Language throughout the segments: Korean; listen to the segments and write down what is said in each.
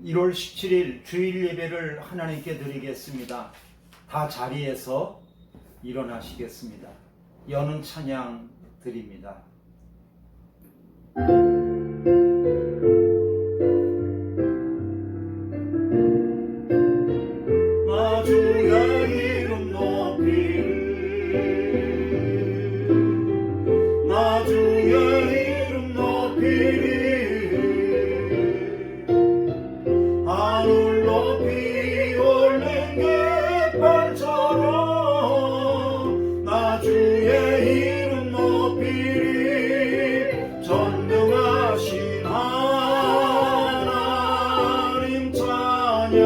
1월 17일 주일 예배를 하나님께 드리겠습니다. 다 자리에서 일어나시겠습니다. 여는 찬양 드립니다. 주의 이름 높이리 나 주의 이름 높이리 하늘 높이 올린 갯벌처럼 나 주의 이름 높이리 전능하신 하나님 찬양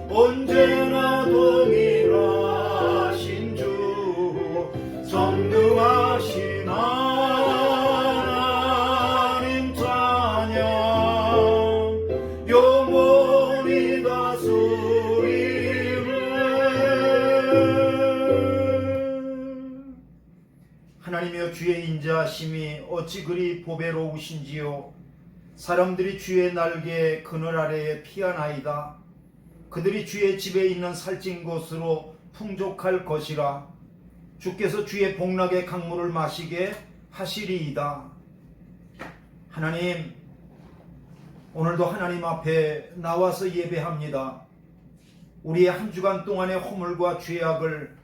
언제나 동일하신 주 전능하신 하나님 찬양 영원히 다스리네. 하나님이여 주의 인자하심이 어찌 그리 보배로우신지요. 사람들이 주의 날개 그늘 아래에 피하나이다. 그들이 주의 집에 있는 살찐 곳으로 풍족할 것이라. 주께서 주의 복락의 강물을 마시게 하시리이다. 하나님, 오늘도 하나님 앞에 나와서 예배합니다. 우리의 한 주간 동안의 허물과 죄악을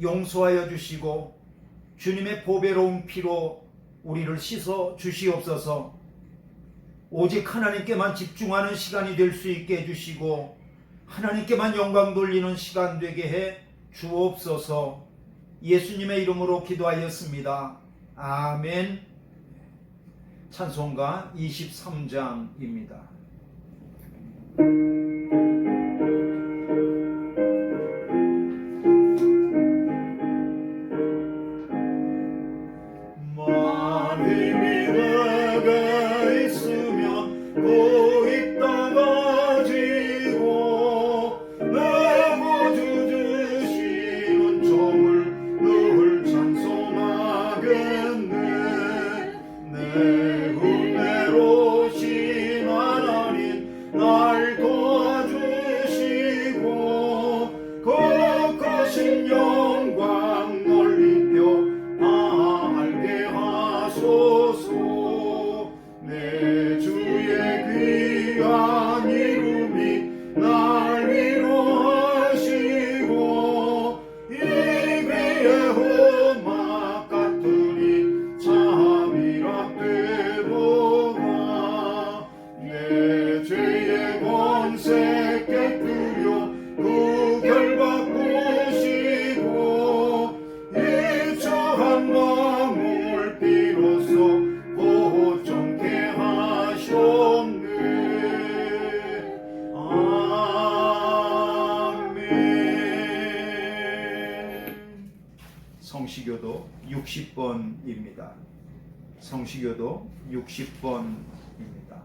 용서하여 주시고 주님의 보배로운 피로 우리를 씻어 주시옵소서. 오직 하나님께만 집중하는 시간이 될 수 있게 해주시고 하나님께만 영광 돌리는 시간 되게 해 주옵소서. 예수님의 이름으로 기도하였습니다. 아멘. 찬송가 23장입니다. 만일이 내게 있으면 고이 떠가지고 내 구주 주시는 종을 늘 찬송하겠네. 내 은혜로우신 하나님 날 도와주시고 거룩하신 영광 넓히며 알게 하소서. 내 주의 귀한 이름이 날 위로하시고 이 귀의 험악 같으니 참이라 되도다. 내 죄의 권세 깨뜨려 그 결과 보시고 이 처한 마음을 비로소 보존케 하셨네. 아멘. 성시교도 60번입니다. 성시교도 60번입니다.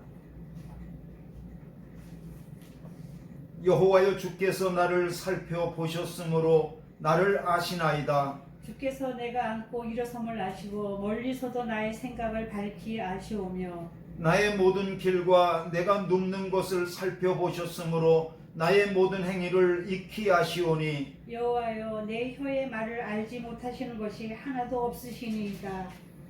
여호와여 주께서 나를 살펴보셨으므로 나를 아시나이다. 주께서 내가 앉고 일어섬을 아시고 멀리서도 나의 생각을 밝히 아시오며 나의 모든 길과 내가 눕는 것을 살펴보셨으므로 나의 모든 행위를 익히 아시오니 여호와여 내 혀의 말을 알지 못하시는 것이 하나도 없으시니이다.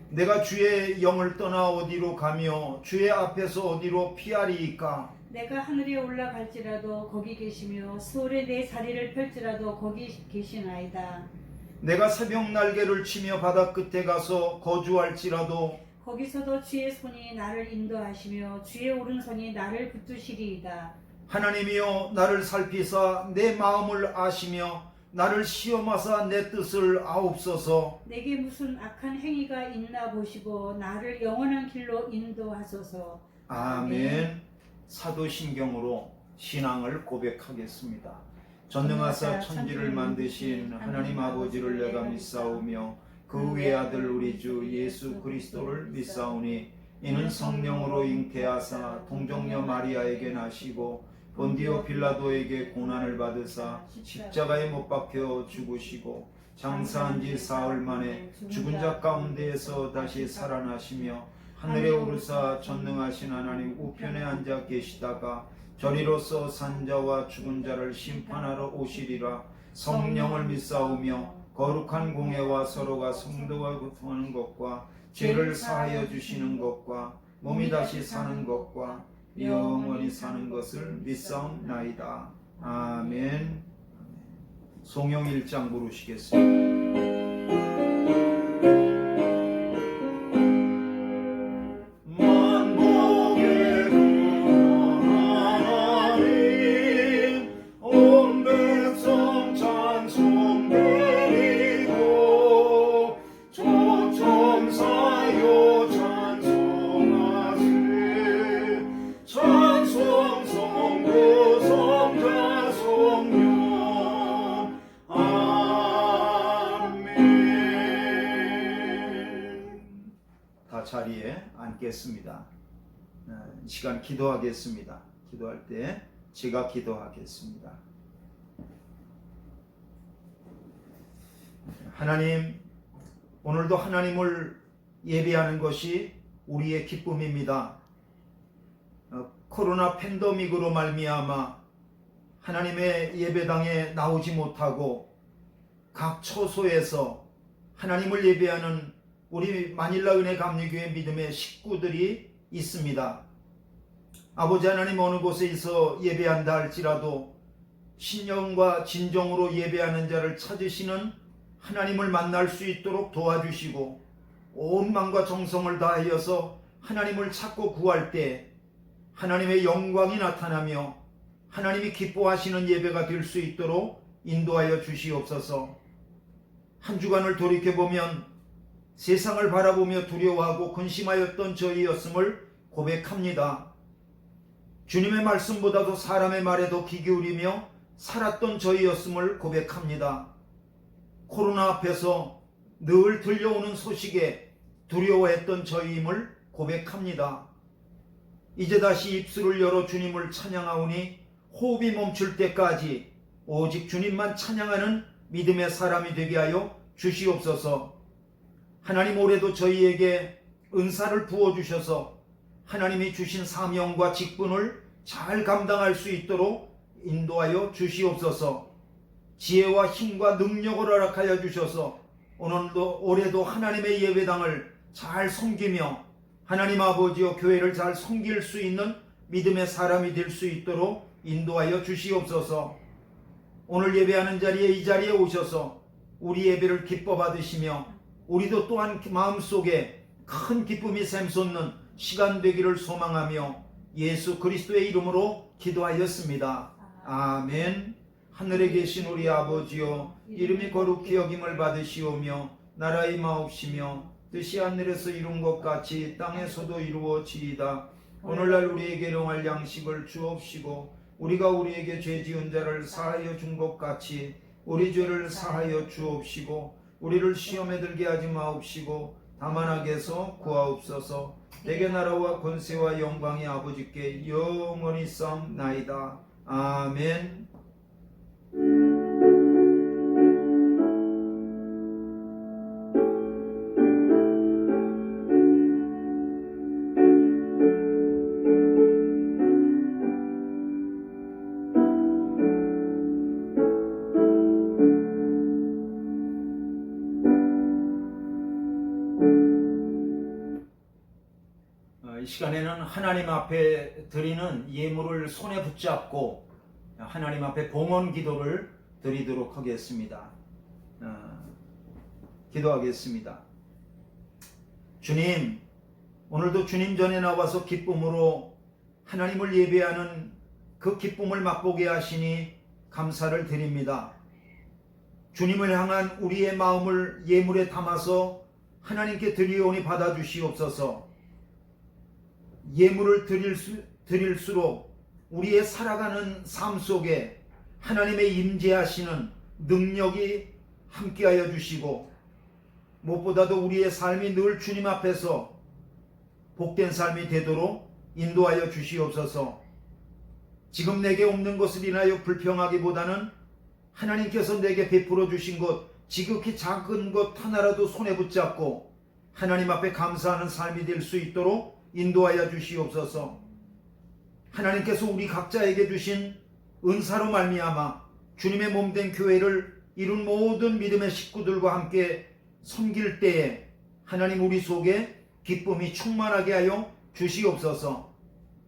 내가 주의 영을 떠나 어디로 가며 주의 앞에서 어디로 피하리이까. 내가 하늘에 올라갈지라도 거기 계시며 수월에 내 자리를 펼지라도 거기 계시나이다. 내가 새벽 날개를 치며 바다 끝에 가서 거주할지라도 거기서도 주의 손이 나를 인도하시며 주의 오른손이 나를 붙드시리이다. 하나님이여 나를 살피사 내 마음을 아시며 나를 시험하사 내 뜻을 아옵소서. 내게 무슨 악한 행위가 있나 보시고 나를 영원한 길로 인도하소서. 아멘. 사도신경으로 신앙을 고백하겠습니다. 전능하사 천지를 만드신 하나님 아버지를 내가 믿사오며 그 외아들 우리 주 예수 그리스도를 믿사오니 이는 성령으로 잉태하사 동정녀 마리아에게 나시고 본디오 빌라도에게 고난을 받으사 십자가에 못 박혀 죽으시고 장사한 지 사흘 만에 죽은 자 가운데에서 다시 살아나시며 하늘에 오르사 전능하신 하나님 우편에 앉아 계시다가 저리로서 산자와 죽은 자를 심판하러 오시리라. 성령을 믿사오며 거룩한 공회와 서로가 성도와 교통하는 것과 죄를 사하여 주시는 것과 몸이 다시 사는 것과 영원히 사는 것을 믿사옵나이다. 아멘. 송영 1장 부르시겠습니다. 자리에 앉겠습니다. 이 시간 기도하겠습니다. 기도할 때 제가 기도하겠습니다. 하나님, 오늘도 하나님을 예배하는 것이 우리의 기쁨입니다. 코로나 팬데믹으로 말미암아 하나님의 예배당에 나오지 못하고 각 처소에서 하나님을 예배하는 우리 마닐라 은혜 감리교회 믿음의 식구들이 있습니다. 아버지 하나님, 어느 곳에서 예배한다 할지라도 신령과 진정으로 예배하는 자를 찾으시는 하나님을 만날 수 있도록 도와주시고 온 마음과 정성을 다하여서 하나님을 찾고 구할 때 하나님의 영광이 나타나며 하나님이 기뻐하시는 예배가 될 수 있도록 인도하여 주시옵소서. 한 주간을 돌이켜보면 세상을 바라보며 두려워하고 근심하였던 저희였음을 고백합니다. 주님의 말씀보다도 사람의 말에 더 귀 기울이며 살았던 저희였음을 고백합니다. 코로나 앞에서 늘 들려오는 소식에 두려워했던 저희임을 고백합니다. 이제 다시 입술을 열어 주님을 찬양하오니 호흡이 멈출 때까지 오직 주님만 찬양하는 믿음의 사람이 되게 하여 주시옵소서. 하나님, 올해도 저희에게 은사를 부어주셔서 하나님이 주신 사명과 직분을 잘 감당할 수 있도록 인도하여 주시옵소서. 지혜와 힘과 능력을 허락하여 주셔서 올해도 하나님의 예배당을 잘 섬기며 하나님 아버지와 교회를 잘 섬길 수 있는 믿음의 사람이 될 수 있도록 인도하여 주시옵소서. 오늘 예배하는 자리에 이 자리에 오셔서 우리 예배를 기뻐 받으시며 우리도 또한 마음속에 큰 기쁨이 샘솟는 시간 되기를 소망하며 예수 그리스도의 이름으로 기도하였습니다. 아멘. 하늘에 계신 우리 아버지여, 이름이 거룩히 여김을 받으시오며 나라의 마옵시며 뜻이 하늘에서 이룬 것 같이 땅에서도 이루어지이다. 오늘날 우리에게 일용할 양식을 주옵시고 우리가 우리에게 죄 지은 자를 사하여 준 것 같이 우리 죄를 사하여 주옵시고 우리를 시험에 들게 하지 마옵시고 다만 악에서 구하옵소서. 내게 나라와 권세와 영광이 아버지께 영원히 싸움나이다. 아멘. 이 시간에는 하나님 앞에 드리는 예물을 손에 붙잡고 하나님 앞에 봉헌 기도를 드리도록 하겠습니다. 기도하겠습니다. 주님, 오늘도 주님 전에 나와서 기쁨으로 하나님을 예배하는 그 기쁨을 맛보게 하시니 감사를 드립니다. 주님을 향한 우리의 마음을 예물에 담아서 하나님께 드리오니 받아주시옵소서. 예물을 드릴수록 우리의 살아가는 삶 속에 하나님의 임재하시는 능력이 함께하여 주시고 무엇보다도 우리의 삶이 늘 주님 앞에서 복된 삶이 되도록 인도하여 주시옵소서. 지금 내게 없는 것을 인하여 불평하기보다는 하나님께서 내게 베풀어 주신 것, 지극히 작은 것 하나라도 손에 붙잡고 하나님 앞에 감사하는 삶이 될 수 있도록 인도하여 주시옵소서. 하나님께서 우리 각자에게 주신 은사로 말미암아 주님의 몸된 교회를 이룬 모든 믿음의 식구들과 함께 섬길 때에 하나님 우리 속에 기쁨이 충만하게 하여 주시옵소서.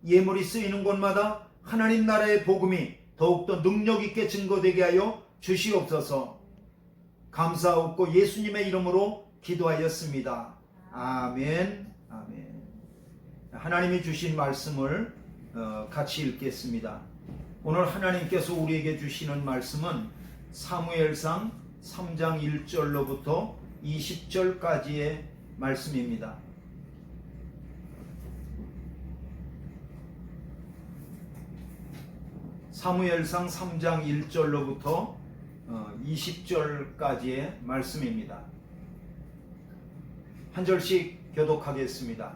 예물이 쓰이는 곳마다 하나님 나라의 복음이 더욱더 능력 있게 증거되게 하여 주시옵소서. 감사하옵고 예수님의 이름으로 기도하였습니다. 아멘. 아멘. 하나님이 주신 말씀을 같이 읽겠습니다. 오늘 하나님께서 우리에게 주시는 말씀은 사무엘상 3장 1절로부터 20절까지의 말씀입니다. 사무엘상 3장 1절로부터 20절까지의 말씀입니다. 한 절씩 교독하겠습니다.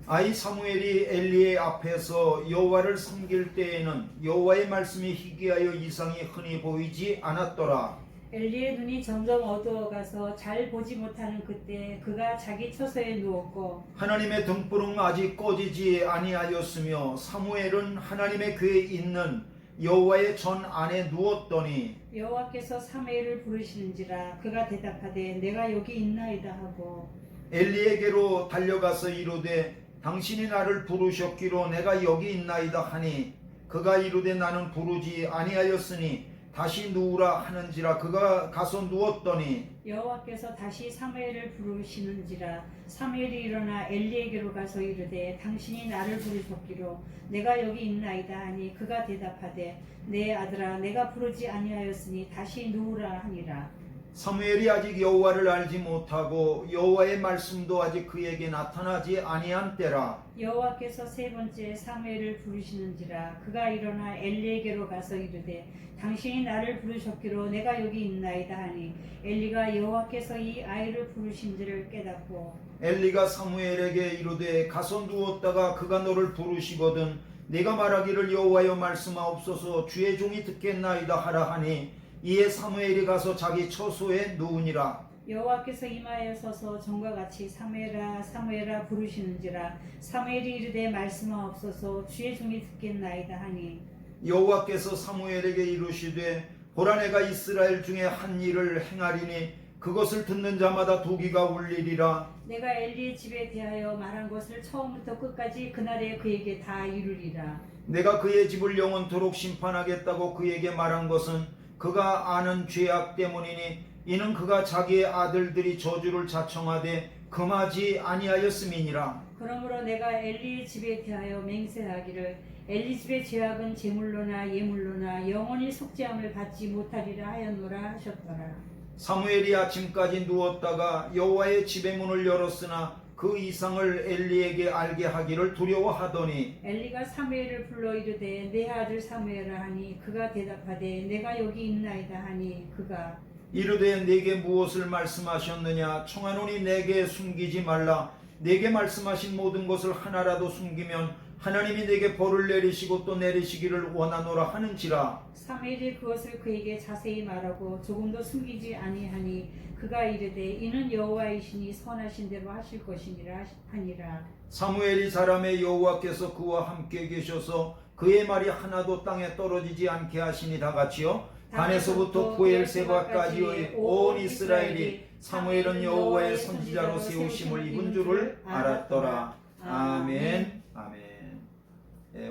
아이 사무엘이 엘리의 앞에서 여호와를 섬길 때에는 여호와의 말씀이 희귀하여 이상이 흔히 보이지 않았더라. 엘리의 눈이 점점 어두워가서 잘 보지 못하는 그때 그가 자기 처소에 누웠고 하나님의 등불은 아직 꺼지지 아니하였으며 사무엘은 하나님의 궤에 있는 여호와의 전 안에 누웠더니 여호와께서 사무엘을 부르시는지라 그가 대답하되 내가 여기 있나이다 하고 엘리에게로 달려가서 이르되 당신이 나를 부르셨기로 내가 여기 있나이다 하니 그가 이르되 나는 부르지 아니하였으니 다시 누우라 하는지라 그가 가서 누웠더니 여호와께서 다시 사무엘을 부르시는지라 사무엘이 일어나 엘리에게로 가서 이르되 당신이 나를 부르셨기로 내가 여기 있나이다 하니 그가 대답하되 내 아들아 내가 부르지 아니하였으니 다시 누우라 하니라. 사무엘이 아직 여호와를 알지 못하고 여호와의 말씀도 아직 그에게 나타나지 아니한 때라. 여호와께서 세 번째 사무엘을 부르시는지라 그가 일어나 엘리에게로 가서 이르되 당신이 나를 부르셨기로 내가 여기 있나이다 하니 엘리가 여호와께서 이 아이를 부르신지를 깨닫고 엘리가 사무엘에게 이르되 가서 누웠다가 그가 너를 부르시거든 네가 말하기를 여호와여 말씀하옵소서 주의 종이 듣겠나이다 하라 하니 이에 사무엘이 가서 자기 처소에 누우니라. 여호와께서 이마에 서서 전과 같이 사무엘아 사무엘아 부르시는지라 사무엘이 이르되 말씀하옵소서 주의 종이 듣겠나이다 하니 여호와께서 사무엘에게 이르시되 보라 내가 이스라엘 중에 한 일을 행하리니 그것을 듣는 자마다 도기가 울리리라. 내가 엘리의 집에 대하여 말한 것을 처음부터 끝까지 그날에 그에게 다 이루리라. 내가 그의 집을 영원토록 심판하겠다고 그에게 말한 것은 그가 아는 죄악 때문이니 이는 그가 자기의 아들들이 저주를 자청하되 금하지 아니하였음이니라. 그러므로 내가 엘리의 집에 대하여 맹세하기를 엘리 집의 죄악은 제물로나 예물로나 영원히 속죄함을 받지 못하리라 하였노라 하셨더라. 사무엘이 아침까지 누웠다가 여호와의 집의 문을 열었으나 그 이상을 엘리에게 알게 하기를 두려워하더니 엘리가 사무엘을 불러 이르되 내 아들 사무엘아 하니 그가 대답하되 내가 여기 있나이다 하니 그가 이르되 내게 무엇을 말씀하셨느냐 청하노니 내게 숨기지 말라. 내게 말씀하신 모든 것을 하나라도 숨기면 하나님이 내게 벌을 내리시고 또 내리시기를 원하노라 하는지라. 사무엘이 그것을 그에게 자세히 말하고 조금도 숨기지 아니하니 그가 이르되 이는 여호와이시니 선하신 대로 하실 것이니라 하니라. 사무엘이 자라매 여호와께서 그와 함께 계셔서 그의 말이 하나도 땅에 떨어지지 않게 하시니 다같이요 단에서부터 부엘세바까지의 온 이스라엘이 사무엘은 여호와의 선지자로 세우심을 입은 줄을 알았더라. 아멘. 아멘.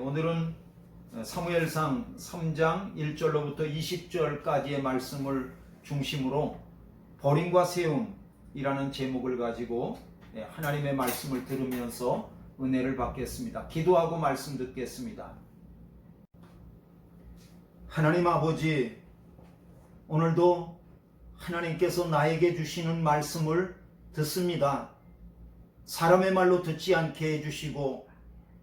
오늘은 사무엘상 3장 1절로부터 20절까지의 말씀을 중심으로 버림과 세움이라는 제목을 가지고 하나님의 말씀을 들으면서 은혜를 받겠습니다. 기도하고 말씀 듣겠습니다. 하나님 아버지, 오늘도 하나님께서 나에게 주시는 말씀을 듣습니다. 사람의 말로 듣지 않게 해주시고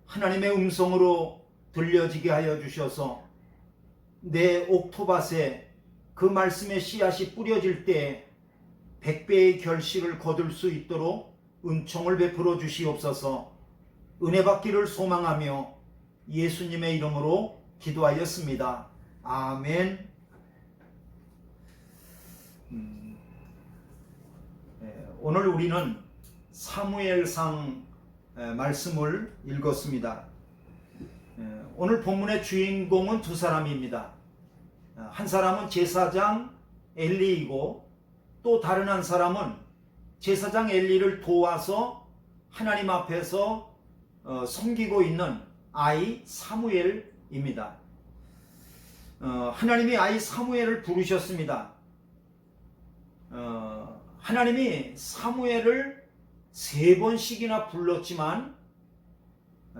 하나님의 음성으로 들려지게 하여 주셔서 내 옥토밭에 그 말씀의 씨앗이 뿌려질 때 100배의 결실을 거둘 수 있도록 은총을 베풀어 주시옵소서. 은혜 받기를 소망하며 예수님의 이름으로 기도하였습니다. 아멘. 오늘 우리는 사무엘상 말씀을 읽었습니다. 오늘 본문의 주인공은 두 사람입니다. 한 사람은 제사장 엘리이고 또 다른 한 사람은 제사장 엘리를 도와서 하나님 앞에서 섬기고 있는 아이 사무엘입니다. 하나님이 아이 사무엘을 부르셨습니다. 하나님이 사무엘을 3번씩이나 불렀지만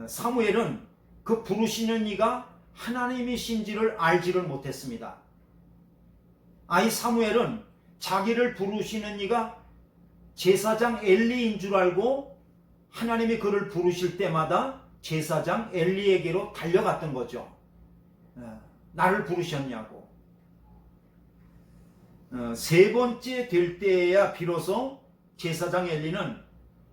사무엘은 그 부르시는 이가 하나님이신지를 알지를 못했습니다. 아이 사무엘은 자기를 부르시는 이가 제사장 엘리인 줄 알고 하나님이 그를 부르실 때마다 제사장 엘리에게로 달려갔던 거죠. 나를 부르셨냐고. 3번째 될 때에야 비로소 제사장 엘리는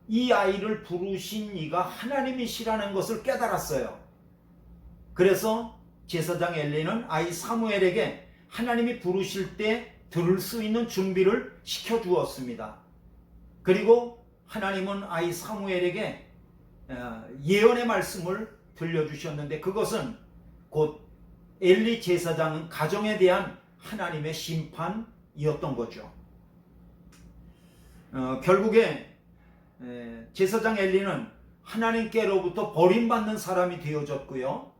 이 아이를 부르신 이가 하나님이시라는 것을 깨달았어요. 그래서 제사장 엘리는 아이 사무엘에게 하나님이 부르실 때 들을 수 있는 준비를 시켜주었습니다. 그리고 하나님은 아이 사무엘에게 예언의 말씀을 들려주셨는데 그것은 곧 엘리 제사장 가정에 대한 하나님의 심판이었던 거죠. 결국에 제사장 엘리는 하나님께로부터 버림받는 사람이 되어졌고요.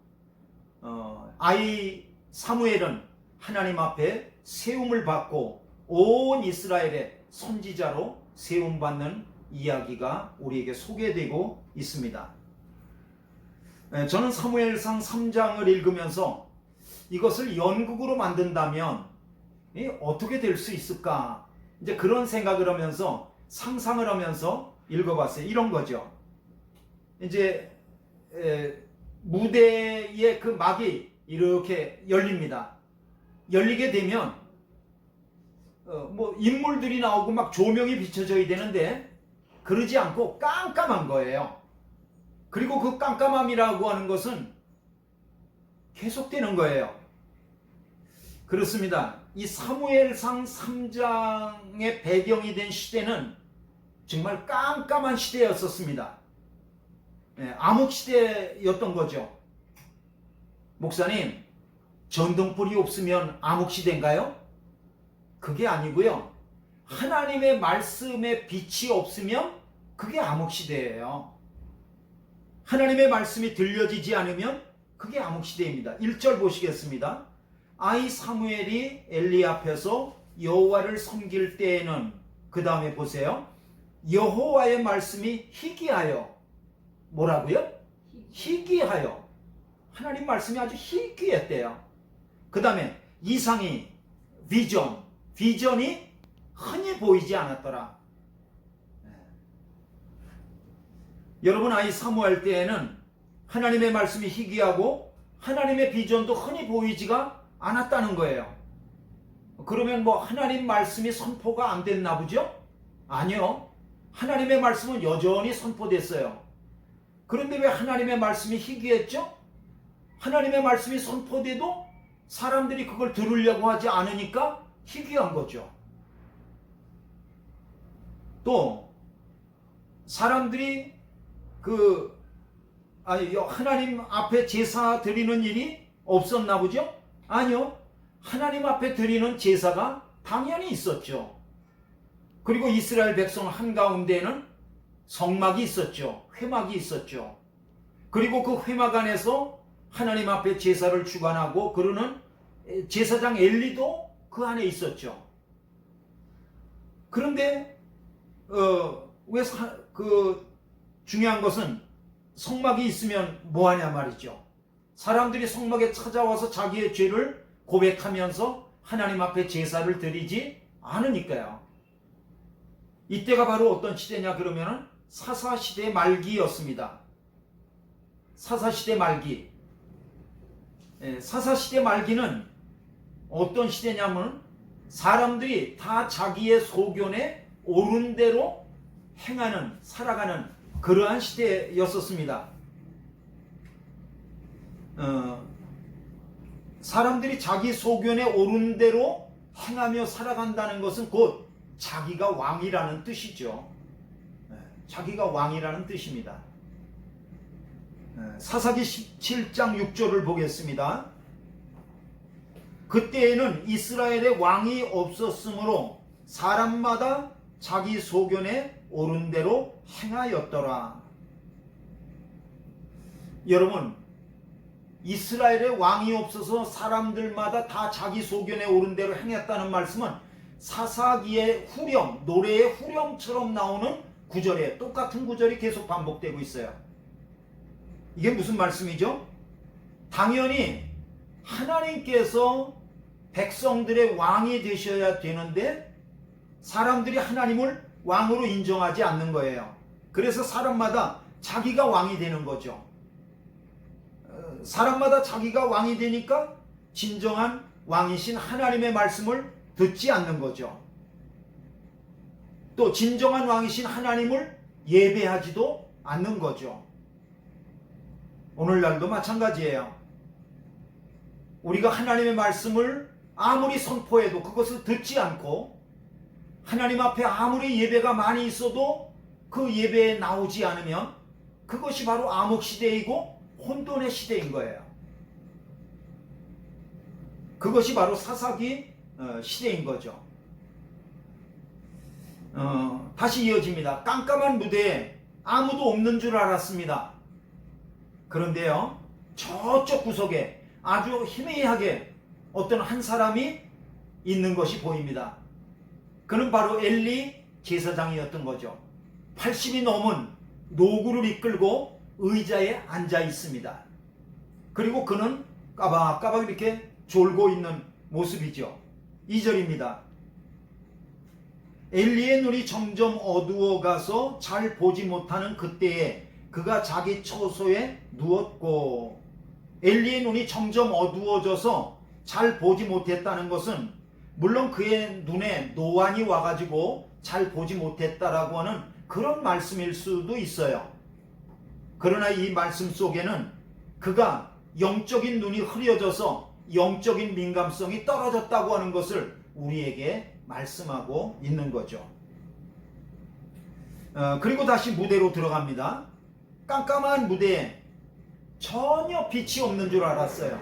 아이 사무엘은 하나님 앞에 세움을 받고 온 이스라엘의 선지자로 세움받는 이야기가 우리에게 소개되고 있습니다. 저는 사무엘상 3장을 읽으면서 이것을 연극으로 만든다면 어떻게 될 수 있을까? 이제 그런 생각을 하면서 상상을 하면서 읽어봤어요. 이런 거죠. 이제 무대의 그 막이 이렇게 열립니다. 열리게 되면 뭐 인물들이 나오고 막 조명이 비춰져야 되는데 그러지 않고 깜깜한 거예요. 그리고 그 깜깜함이라고 하는 것은 계속되는 거예요. 그렇습니다. 이 사무엘상 3장의 배경이 된 시대는 정말 깜깜한 시대였었습니다. 암흑 시대였던 거죠. 목사님, 전등불이 없으면 암흑 시대인가요? 그게 아니고요. 하나님의 말씀에 빛이 없으면 그게 암흑 시대예요. 하나님의 말씀이 들려지지 않으면 그게 암흑 시대입니다. 1절 보시겠습니다. 아이 사무엘이 엘리 앞에서 여호와를 섬길 때에는, 그 다음에 보세요. 여호와의 말씀이 희귀하여, 뭐라고요? 희귀하여. 하나님 말씀이 아주 희귀했대요. 그 다음에 이상이, 비전이 흔히 보이지 않았더라. 여러분, 아이 사무엘 때에는 하나님의 말씀이 희귀하고 하나님의 비전도 흔히 보이지가 않았다는 거예요. 그러면 뭐 하나님 말씀이 선포가 안 됐나 보죠? 아니요. 하나님의 말씀은 여전히 선포됐어요. 그런데 왜 하나님의 말씀이 희귀했죠? 하나님의 말씀이 선포돼도 사람들이 그걸 들으려고 하지 않으니까 희귀한 거죠. 또 사람들이 하나님 앞에 제사 드리는 일이 없었나 보죠? 아니요. 하나님 앞에 드리는 제사가 당연히 있었죠. 그리고 이스라엘 백성 한가운데에는 성막이 있었죠. 회막이 있었죠. 그리고 그 회막 안에서 하나님 앞에 제사를 주관하고 그러는 제사장 엘리도 그 안에 있었죠. 그런데 중요한 것은 성막이 있으면 뭐하냐 말이죠. 사람들이 성막에 찾아와서 자기의 죄를 고백하면서 하나님 앞에 제사를 드리지 않으니까요. 이때가 바로 어떤 시대냐 그러면은 사사시대 말기였습니다. 사사시대 말기. 사사시대 말기는 어떤 시대냐면 사람들이 다 자기의 소견에 옳은 대로 행하는, 살아가는 그러한 시대였었습니다. 사람들이 자기 소견에 옳은 대로 행하며 살아간다는 것은 곧 자기가 왕이라는 뜻이죠. 자기가 왕이라는 뜻입니다. 사사기 17장 6절을 보겠습니다. 그때에는 이스라엘에 왕이 없었으므로 사람마다 자기 소견에 옳은 대로 행하였더라. 여러분, 이스라엘에 왕이 없어서 사람들마다 다 자기 소견에 옳은 대로 행했다는 말씀은 사사기의 후렴, 노래의 후렴처럼 나오는 구절에 똑같은 구절이 계속 반복되고 있어요. 이게 무슨 말씀이죠? 당연히 하나님께서 백성들의 왕이 되셔야 되는데 사람들이 하나님을 왕으로 인정하지 않는 거예요. 그래서 사람마다 자기가 왕이 되는 거죠. 사람마다 자기가 왕이 되니까 진정한 왕이신 하나님의 말씀을 듣지 않는 거죠. 또 진정한 왕이신 하나님을 예배하지도 않는 거죠. 오늘날도 마찬가지예요. 우리가 하나님의 말씀을 아무리 선포해도 그것을 듣지 않고 하나님 앞에 아무리 예배가 많이 있어도 그 예배에 나오지 않으면 그것이 바로 암흑시대이고 혼돈의 시대인 거예요. 그것이 바로 사사기 시대인 거죠. 다시 이어집니다. 깜깜한 무대에 아무도 없는 줄 알았습니다. 그런데요, 저쪽 구석에 아주 희미하게 어떤 한 사람이 있는 것이 보입니다. 그는 바로 엘리 제사장이었던 거죠. 80이 넘은 노구를 이끌고 의자에 앉아 있습니다. 그리고 그는 까박까박 이렇게 졸고 있는 모습이죠. 2절입니다. 엘리의 눈이 점점 어두워가서 잘 보지 못하는 그때에 그가 자기 처소에 누웠고, 엘리의 눈이 점점 어두워져서 잘 보지 못했다는 것은 물론 그의 눈에 노안이 와가지고 잘 보지 못했다라고 하는 그런 말씀일 수도 있어요. 그러나 이 말씀 속에는 그가 영적인 눈이 흐려져서 영적인 민감성이 떨어졌다고 하는 것을 우리에게 말씀하고 있는 거죠. 그리고 다시 무대로 들어갑니다. 깜깜한 무대에 전혀 빛이 없는 줄 알았어요.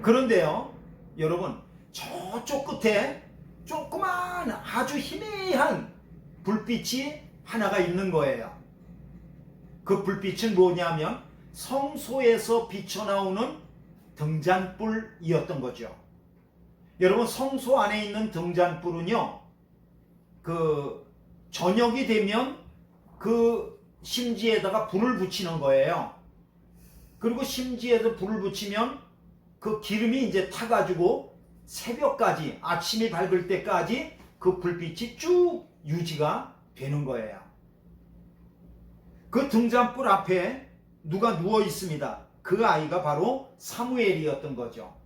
그런데요, 여러분, 저쪽 끝에 조그만 아주 희미한 불빛이 하나가 있는 거예요. 그 불빛은 뭐냐면 성소에서 비쳐나오는 등잔불이었던 거죠. 여러분, 성소 안에 있는 등잔불은요, 저녁이 되면 그 심지에다가 불을 붙이는 거예요. 그리고 심지에서 불을 붙이면 그 기름이 이제 타가지고 새벽까지, 아침이 밝을 때까지 그 불빛이 쭉 유지가 되는 거예요. 그 등잔불 앞에 누가 누워 있습니다. 그 아이가 바로 사무엘이었던 거죠.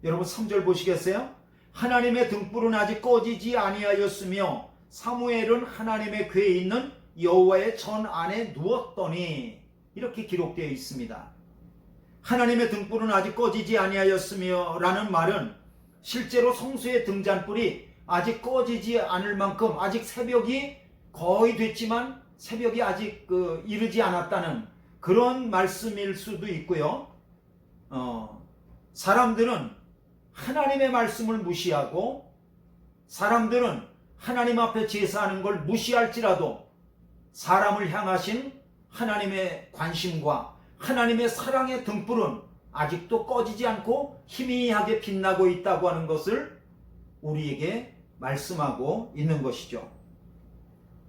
여러분 3절 보시겠어요? 하나님의 등불은 아직 꺼지지 아니하였으며 사무엘은 하나님의 궤에 있는 여호와의 전 안에 누웠더니, 이렇게 기록되어 있습니다. 하나님의 등불은 아직 꺼지지 아니하였으며 라는 말은 실제로 성소의 등잔불이 아직 꺼지지 않을 만큼 아직 새벽이 거의 됐지만 새벽이 아직 이르지 않았다는 그런 말씀일 수도 있고요. 사람들은 하나님의 말씀을 무시하고 사람들은 하나님 앞에 제사하는 걸 무시할지라도 사람을 향하신 하나님의 관심과 하나님의 사랑의 등불은 아직도 꺼지지 않고 희미하게 빛나고 있다고 하는 것을 우리에게 말씀하고 있는 것이죠.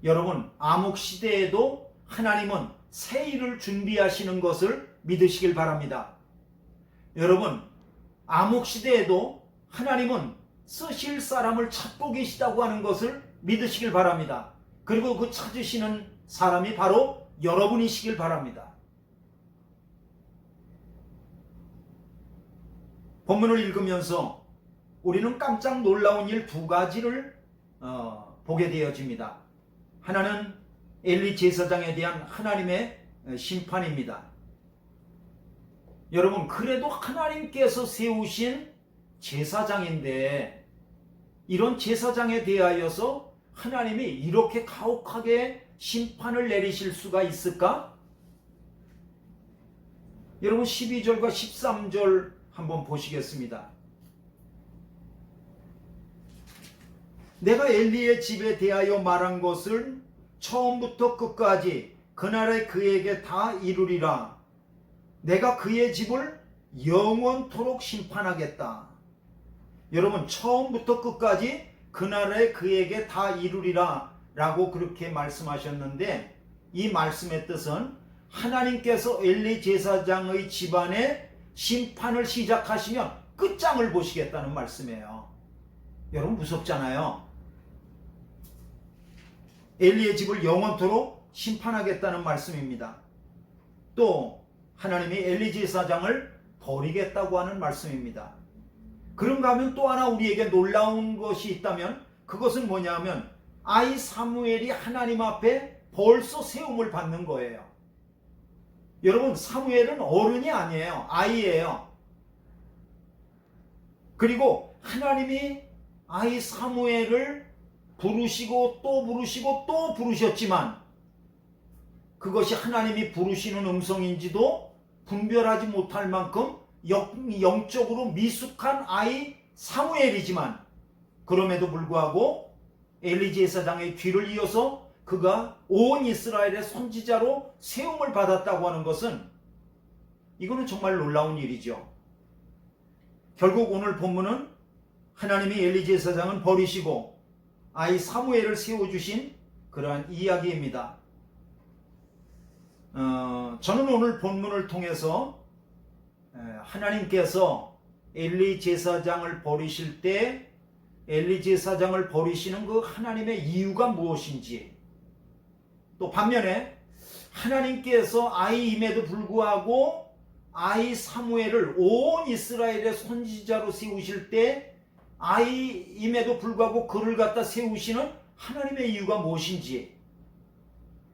여러분, 암흑시대에도 하나님은 새 일을 준비하시는 것을 믿으시길 바랍니다. 여러분, 암흑시대에도 하나님은 쓰실 사람을 찾고 계시다고 하는 것을 믿으시길 바랍니다. 그리고 그 찾으시는 사람이 바로 여러분이시길 바랍니다. 본문을 읽으면서 우리는 깜짝 놀라운 일 두 가지를 보게 되어집니다. 하나는 엘리 제사장에 대한 하나님의 심판입니다. 여러분, 그래도 하나님께서 세우신 제사장인데 이런 제사장에 대하여서 하나님이 이렇게 가혹하게 심판을 내리실 수가 있을까? 여러분 12절과 13절 한번 보시겠습니다. 내가 엘리의 집에 대하여 말한 것을 처음부터 끝까지 그날에 그에게 다 이루리라. 내가 그의 집을 영원토록 심판하겠다. 여러분 처음부터 끝까지 그날에 그에게 다 이루리라 라고 그렇게 말씀하셨는데, 이 말씀의 뜻은 하나님께서 엘리 제사장의 집안에 심판을 시작하시면 끝장을 보시겠다는 말씀이에요. 여러분 무섭잖아요. 엘리의 집을 영원토록 심판하겠다는 말씀입니다. 또 하나님이 엘리 제사장을 버리겠다고 하는 말씀입니다. 그런가 하면 또 하나 우리에게 놀라운 것이 있다면 그것은 뭐냐면 아이 사무엘이 하나님 앞에 벌써 세움을 받는 거예요. 여러분 사무엘은 어른이 아니에요. 아이예요. 그리고 하나님이 아이 사무엘을 부르시고 또 부르시고 또 부르셨지만 그것이 하나님이 부르시는 음성인지도 분별하지 못할 만큼 영적으로 미숙한 아이 사무엘이지만, 그럼에도 불구하고 엘리 제사장의 뒤를 이어서 그가 온 이스라엘의 선지자로 세움을 받았다고 하는 것은 이거는 정말 놀라운 일이죠. 결국 오늘 본문은 하나님이 엘리 제사장은 버리시고 아이 사무엘을 세워주신 그러한 이야기입니다. 저는 오늘 본문을 통해서 하나님께서 엘리 제사장을 버리실 때 엘리 제사장을 버리시는 그 하나님의 이유가 무엇인지, 또 반면에 하나님께서 아이임에도 불구하고 아이 사무엘을 온 이스라엘의 선지자로 세우실 때 아이임에도 불구하고 그를 갖다 세우시는 하나님의 이유가 무엇인지,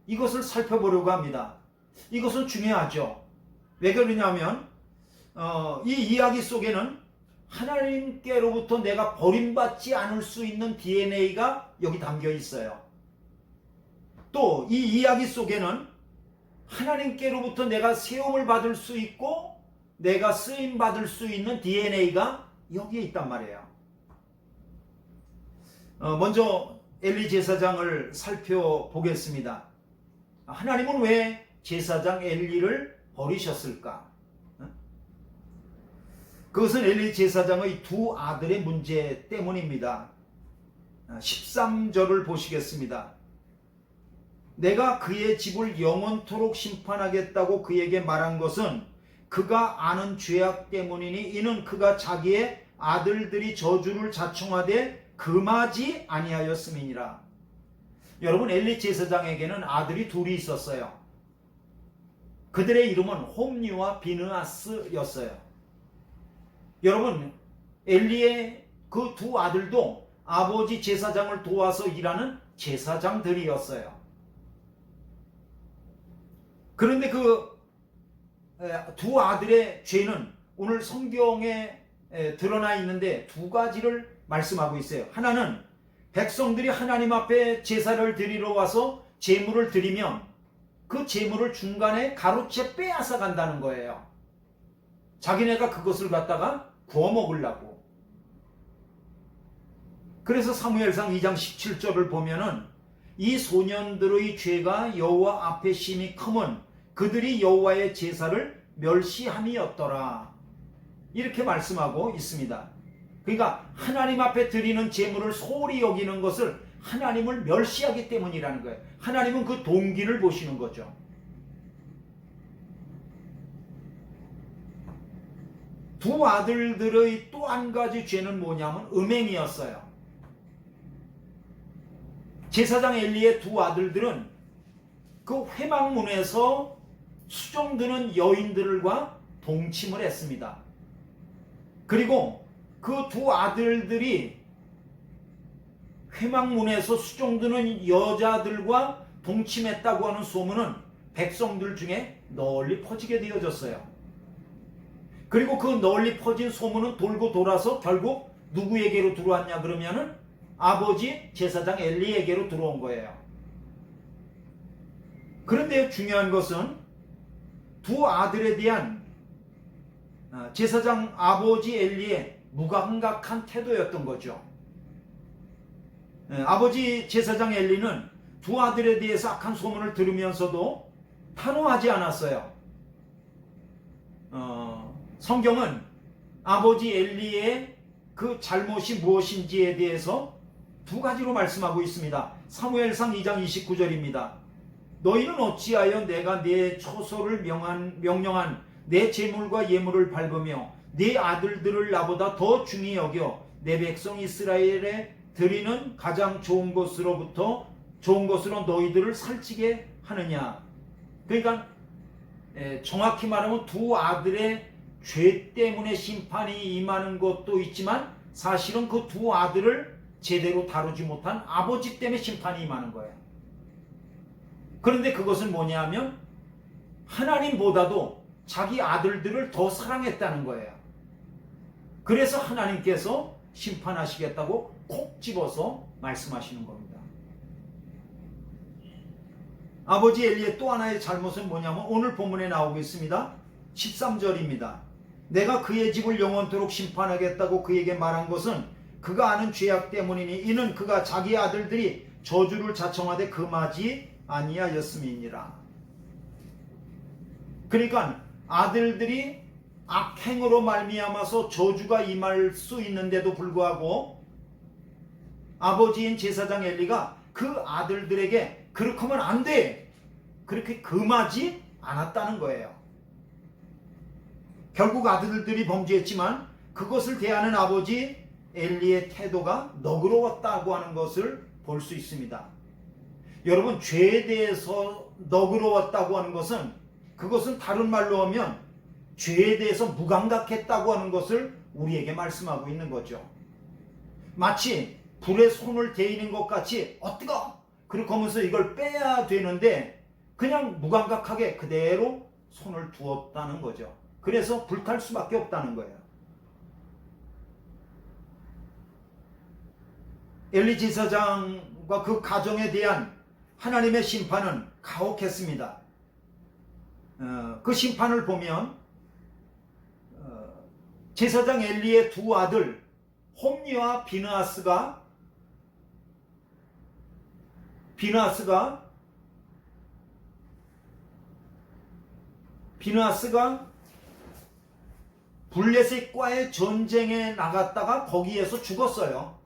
이것을 살펴보려고 합니다. 이것은 중요하죠. 왜 그러냐면 이 이야기 속에는 하나님께로부터 내가 버림받지 않을 수 있는 DNA가 여기 담겨 있어요. 또 이 이야기 속에는 하나님께로부터 내가 세움을 받을 수 있고 내가 쓰임 받을 수 있는 DNA가 여기에 있단 말이에요. 먼저 엘리 제사장을 살펴보겠습니다. 하나님은 왜 제사장 엘리를 버리셨을까? 그것은 엘리 제사장의 두 아들의 문제 때문입니다. 13절을 보시겠습니다. 내가 그의 집을 영원토록 심판하겠다고 그에게 말한 것은 그가 아는 죄악 때문이니 이는 그가 자기의 아들들이 저주를 자청하되 금하지 아니하였음이니라. 여러분 엘리 제사장에게는 아들이 둘이 있었어요. 그들의 이름은 홈리와 비느하스였어요. 여러분 엘리의 그 두 아들도 아버지 제사장을 도와서 일하는 제사장들이었어요. 그런데 그 두 아들의 죄는 오늘 성경에 드러나 있는데 두 가지를 말씀하고 있어요. 하나는 백성들이 하나님 앞에 제사를 드리러 와서 제물을 드리면 그 제물을 중간에 가로채 빼앗아 간다는 거예요. 자기네가 그것을 갖다가 구워 먹으려고. 그래서 사무엘상 2장 17절을 보면은 이 소년들의 죄가 여호와 앞에 심히 크면 그들이 여호와의 제사를 멸시함이었더라. 이렇게 말씀하고 있습니다. 그러니까 하나님 앞에 드리는 제물을 소홀히 여기는 것을 하나님을 멸시하기 때문이라는 거예요. 하나님은 그 동기를 보시는 거죠. 두 아들들의 또 한 가지 죄는 뭐냐면 음행이었어요. 제사장 엘리의 두 아들들은 그 회막문에서 수종드는 여인들과 동침을 했습니다. 그리고 그 두 아들들이 회막문에서 수종드는 여자들과 동침했다고 하는 소문은 백성들 중에 널리 퍼지게 되어졌어요. 그리고 그 널리 퍼진 소문은 돌고 돌아서 결국 누구에게로 들어왔냐 그러면은 아버지 제사장 엘리에게로 들어온 거예요. 그런데 중요한 것은 두 아들에 대한 제사장 아버지 엘리의 무감각한 태도였던 거죠. 아버지 제사장 엘리는 두 아들에 대해서 악한 소문을 들으면서도 탄호하지 않았어요. 성경은 아버지 엘리의 그 잘못이 무엇인지에 대해서 두 가지로 말씀하고 있습니다. 사무엘상 2장 29절입니다. 너희는 어찌하여 내가 내 처소를 명령한 내 재물과 예물을 밟으며 내 아들들을 나보다 더 중히 여겨 내 백성 이스라엘에 드리는 가장 좋은 것으로 너희들을 살찌게 하느냐. 그러니까 정확히 말하면 두 아들의 죄 때문에 심판이 임하는 것도 있지만 사실은 그 두 아들을 제대로 다루지 못한 아버지 때문에 심판이 임하는 거예요. 그런데 그것은 뭐냐면 하나님보다도 자기 아들들을 더 사랑했다는 거예요. 그래서 하나님께서 심판하시겠다고 콕 집어서 말씀하시는 겁니다. 아버지 엘리의 또 하나의 잘못은 뭐냐면 오늘 본문에 나오고 있습니다. 13절입니다. 내가 그의 집을 영원토록 심판하겠다고 그에게 말한 것은 그가 아는 죄악 때문이니 이는 그가 자기 아들들이 저주를 자청하되 금하지 아니하였음이니라. 그러니까 아들들이 악행으로 말미암아서 저주가 임할 수 있는데도 불구하고 아버지인 제사장 엘리가 그 아들들에게 그렇게 하면 안 돼, 그렇게 금하지 않았다는 거예요. 결국 아들들이 범죄했지만 그것을 대하는 아버지 엘리의 태도가 너그러웠다고 하는 것을 볼 수 있습니다. 여러분, 죄에 대해서 너그러웠다고 하는 것은 그것은 다른 말로 하면 죄에 대해서 무감각했다고 하는 것을 우리에게 말씀하고 있는 거죠. 마치 불에 손을 대이는 것 같이 뜨거워! 그렇게 하면서 이걸 빼야 되는데 그냥 무감각하게 그대로 손을 두었다는 거죠. 그래서 불탈 수밖에 없다는 거예요. 엘리 제사장과 그 가정에 대한 하나님의 심판은 가혹했습니다. 그 심판을 보면 제사장 엘리의 두 아들 홈리와 비느하스가 블레셋과의 전쟁에 나갔다가 거기에서 죽었어요.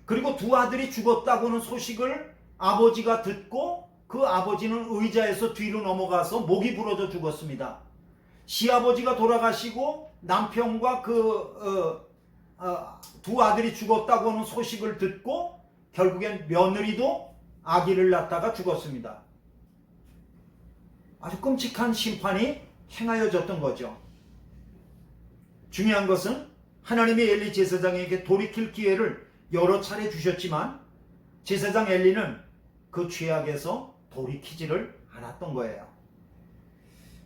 그리고 두 아들이 죽었다고는 소식을 아버지가 듣고 그 아버지는 의자에서 뒤로 넘어가서 목이 부러져 죽었습니다. 시아버지가 돌아가시고 남편과 두 아들이 죽었다고 하는 소식을 듣고 결국엔 며느리도 아기를 낳다가 죽었습니다. 아주 끔찍한 심판이 행하여졌던 거죠. 중요한 것은 하나님이 엘리 제사장에게 돌이킬 기회를 여러 차례 주셨지만 제사장 엘리는 그 죄악에서 돌이키지를 않았던 거예요.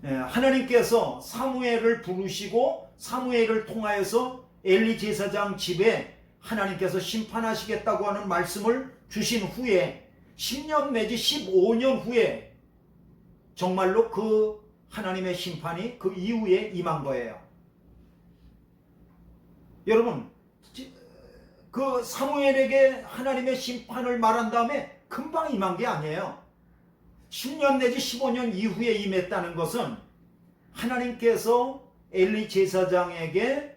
하나님께서 사무엘을 부르시고 사무엘을 통하여서 엘리 제사장 집에 하나님께서 심판하시겠다고 하는 말씀을 주신 후에 10년 내지 15년 후에 정말로 그 하나님의 심판이 그 이후에 임한 거예요. 여러분, 그 사무엘에게 하나님의 심판을 말한 다음에 금방 임한 게 아니에요. 10년 내지 15년 이후에 임했다는 것은 하나님께서 엘리 제사장에게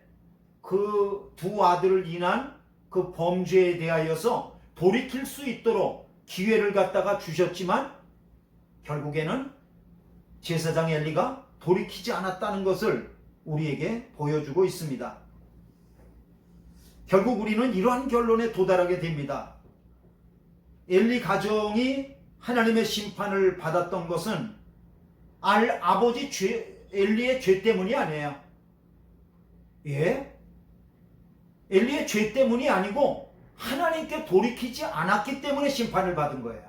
그 두 아들을 인한 그 범죄에 대하여서 돌이킬 수 있도록 기회를 갖다가 주셨지만 결국에는 제사장 엘리가 돌이키지 않았다는 것을 우리에게 보여주고 있습니다. 결국 우리는 이러한 결론에 도달하게 됩니다. 엘리 가정이 하나님의 심판을 받았던 것은 아버지 엘리의 죄 때문이 아니에요. 예? 엘리의 죄 때문이 아니고 하나님께 돌이키지 않았기 때문에 심판을 받은 거예요.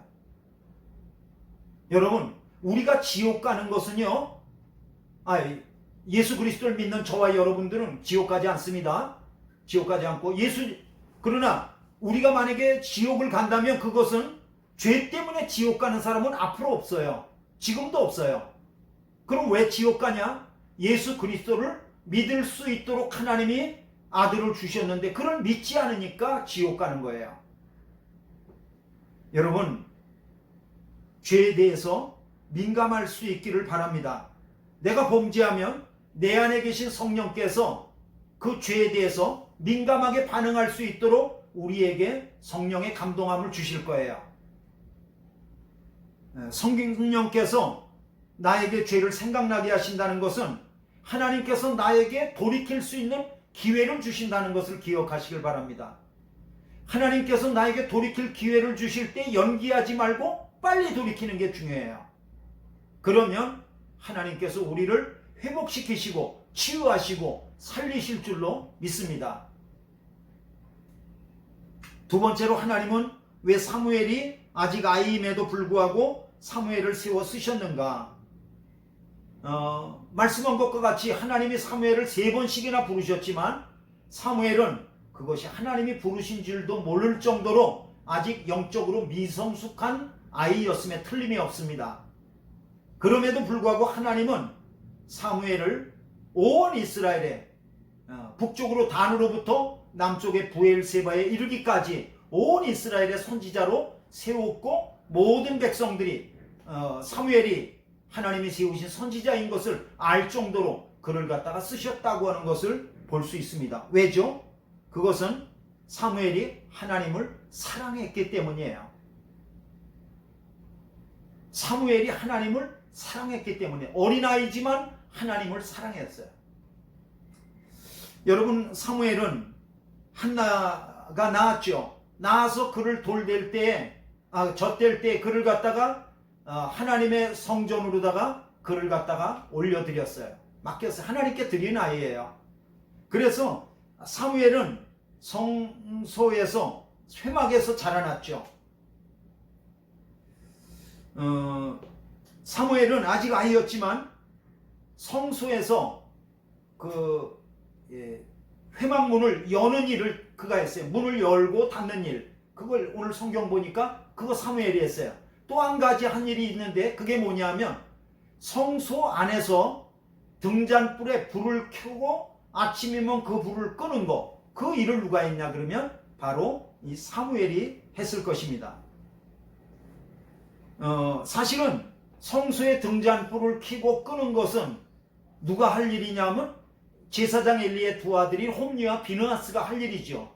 여러분, 우리가 지옥 가는 것은요, 예수 그리스도를 믿는 저와 여러분들은 지옥 가지 않습니다. 지옥 가지 않고 그러나 우리가 만약에 지옥을 간다면 그것은 죄 때문에 지옥 가는 사람은 앞으로 없어요. 지금도 없어요. 그럼 왜 지옥 가냐? 예수 그리스도를 믿을 수 있도록 하나님이 아들을 주셨는데 그걸 믿지 않으니까 지옥 가는 거예요. 여러분, 죄에 대해서 민감할 수 있기를 바랍니다. 내가 범죄하면 내 안에 계신 성령께서 그 죄에 대해서 민감하게 반응할 수 있도록 우리에게 성령의 감동함을 주실 거예요. 성령께서 나에게 죄를 생각나게 하신다는 것은 하나님께서 나에게 돌이킬 수 있는 기회를 주신다는 것을 기억하시길 바랍니다. 하나님께서 나에게 돌이킬 기회를 주실 때 연기하지 말고 빨리 돌이키는 게 중요해요. 그러면 하나님께서 우리를 회복시키시고 치유하시고 살리실 줄로 믿습니다. 두 번째로 하나님은 왜 사무엘이 아직 아이임에도 불구하고 사무엘을 세워 쓰셨는가? 말씀한 것과 같이 하나님이 사무엘을 3번씩이나 부르셨지만 사무엘은 그것이 하나님이 부르신 줄도 모를 정도로 아직 영적으로 미성숙한 아이였음에 틀림이 없습니다. 그럼에도 불구하고 하나님은 사무엘을 온 이스라엘에 북쪽으로 단으로부터 남쪽의 부엘세바에 이르기까지 온 이스라엘의 선지자로 세웠고 모든 백성들이 사무엘이 하나님이 세우신 선지자인 것을 알 정도로 그를 갖다가 쓰셨다고 하는 것을 볼 수 있습니다. 왜죠? 그것은 사무엘이 하나님을 사랑했기 때문이에요. 사무엘이 하나님을 사랑했기 때문에 어린아이지만 하나님을 사랑했어요. 여러분, 사무엘은 한나가 낳았죠. 낳아서 그를 돌댈 때에 젖댈 때에 그를 갖다가 하나님의 성전으로다가 그를 갖다가 올려드렸어요. 맡겼어요. 하나님께 드린 아이예요. 그래서 사무엘은 성소에서 회막에서 자라났죠. 사무엘은 아직 아이였지만 성소에서 회막문을 여는 일을 그가 했어요. 문을 열고 닫는 일. 그걸 오늘 성경 보니까 그거 사무엘이 했어요. 또 한 가지 한 일이 있는데 그게 뭐냐면 성소 안에서 등잔불에 불을 켜고 아침이면 그 불을 끄는 거. 그 일을 누가 했냐 그러면 바로 이 사무엘이 했을 것입니다. 사실은 성소의 등잔불을 켜고 끄는 것은 누가 할 일이냐면 제사장 엘리의 두 아들인 홈리와 비느하스가 할 일이죠.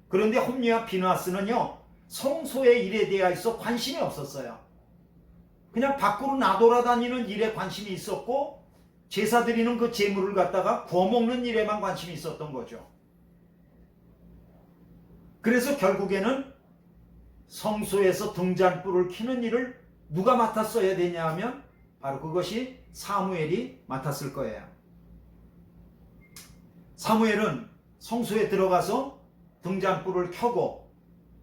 그런데 홈리와 비느하스는요 성소의 일에 대해서 관심이 없었어요. 그냥 밖으로 나돌아다니는 일에 관심이 있었고 제사 드리는 그 제물을 갖다가 구워먹는 일에만 관심이 있었던 거죠. 그래서 결국에는 성소에서 등잔불을 켜는 일을 누가 맡았어야 되냐 하면 바로 그것이 사무엘이 맡았을 거예요. 사무엘은 성소에 들어가서 등잔불을 켜고